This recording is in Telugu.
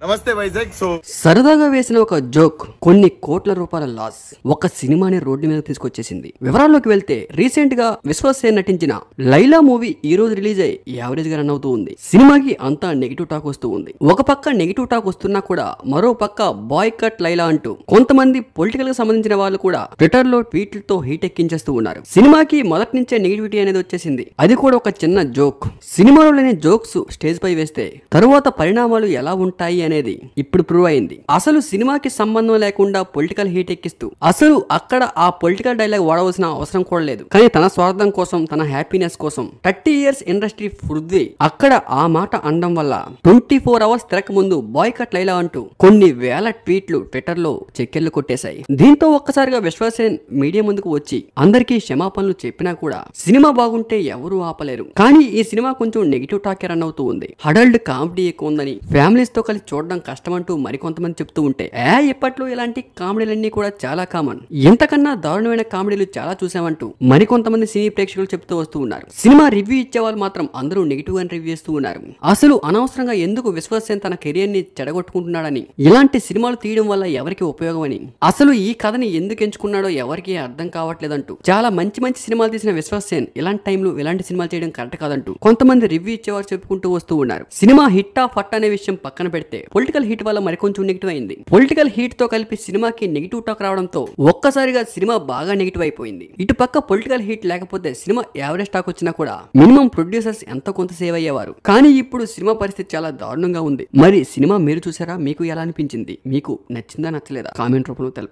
నమస్తే వైజాగ్. సరదాగా వేసిన ఒక జోక్ కొన్ని కోట్ల రూపాయల లాస్ ఒక సినిమాని రోడ్డు మీద తీసుకొచ్చేసింది. వివరాల్లోకి వెళ్తే రీసెంట్ గా విశ్వసేన్ నటించిన లైలా మూవీ ఈ రోజు రిలీజ్ అయ్యి యావరేజ్ గా రన్ అవుతూ ఉంది. సినిమాకి అంతా నెగిటివ్ టాక్ వస్తూ ఉంది. ఒక పక్క నెగిటివ్ టాక్ వస్తున్నా కూడా మరో పక్క బాయ్ కట్ లైలా అంటూ కొంతమంది పొలిటికల్ గా సంబంధించిన వాళ్ళు కూడా ట్విట్టర్ లో ట్వీట్లతో హీట్ ఎక్కించేస్తూ ఉన్నారు. సినిమాకి మొదటి నుంచే నెగిటివిటీ అనేది వచ్చేసింది. అది కూడా ఒక చిన్న జోక్. సినిమాలో లేని జోక్స్ స్టేజ్ పై వేస్తే తరువాత పరిణామాలు ఎలా ఉంటాయి అనేది ఇప్పుడు ప్రూవ్ అయింది. అసలు సినిమాకి సంబంధం లేకుండా పొలిటికల్ హీట్ ఎక్కిస్తూ అసలు అక్కడ ఆ పొలిటికల్ డైలాగ్ వాడవలసిన అవసరం కూడా లేదు. కానీ తన స్వార్థం కోసం, తన హ్యాపీనెస్ కోసం 30 years ఇండస్ట్రీ పృథ్వీ అక్కడ ఆ మాట అనడం వల్ల 24 hours తిరక ముందు బాయ్ కట్ లైలా అంటూ కొన్ని వేల ట్వీట్లు ట్విట్టర్ లో చెక్కెళ్లు కొట్టేశాయి. దీంతో ఒక్కసారిగా విశ్వసేన్ మీడియా ముందుకు వచ్చి అందరికీ క్షమాపణలు చెప్పినా కూడా సినిమా బాగుంటే ఎవరూ ఆపలేరు. కానీ ఈ సినిమా కొంచెం నెగిటివ్ టాకే రన్ అవుతూ ఉంది. హడల్డ్ కామెడీ ఎక్కువ ఉందని, ఫ్యామిలీస్ తో కలిసి చూడడం కష్టమంటూ మరికొంతమంది చెప్తూ ఉంటే ఇప్పట్లో ఇలాంటి కామెడీలన్నీ కూడా చాలా కామన్, ఇంతకన్నా దారుణమైన కామెడీలు చాలా చూసామంటూ మరికొంతమంది సినీ ప్రేక్షకులు చెప్తూ వస్తూ ఉన్నారు. సినిమా రివ్యూ ఇచ్చే వాళ్ళు మాత్రం అందరూ నెగిటివ్ అని రివ్యూ చేస్తూ ఉన్నారు. అసలు అనవసరంగా ఎందుకు విశ్వసేన్ తన కెరియర్ ని చెడగొట్టుకుంటున్నాడని, ఇలాంటి సినిమాలు తీయడం వల్ల ఎవరికి ఉపయోగం అని, అసలు ఈ కథని ఎందుకు ఎంచుకున్నాడో ఎవరికి అర్థం కావట్లేదంటూ చాలా మంచి మంచి సినిమాలు తీసిన విశ్వసేన్ ఇలాంటి టైంలో ఇలాంటి సినిమాలు చేయడం కరెక్ట్ కాదంటూ కొంతమంది రివ్యూ ఇచ్చేవారు చెప్పుకుంటూ వస్తూ ఉన్నారు. సినిమా హిట్ ఆ ఫట్ అనే విషయం పక్కన పెడితే పొలిటికల్ హీట్ వల్ల మరికొంచెం నెగిటివ్ అయింది. పొలిటికల్ హీట్ తో కలిపి సినిమాకి నెగిటివ్ టాక్ రావడంతో ఒక్కసారిగా సినిమా బాగా నెగిటివ్ అయిపోయింది. ఇటు పక్క పొలిటికల్ హీట్ లేకపోతే సినిమా యావరేజ్ టాక్ వచ్చినా కూడా మినిమం ప్రొడ్యూసర్స్ ఎంతో కొంత సేవ్ అయ్యేవారు. కానీ ఇప్పుడు సినిమా పరిస్థితి చాలా దారుణంగా ఉంది. మరి సినిమా మీరు చూసారా? మీకు ఎలా అనిపించింది? మీకు నచ్చిందా నచ్చలేదా? కామెంట్ రూపంలో తెలపండి.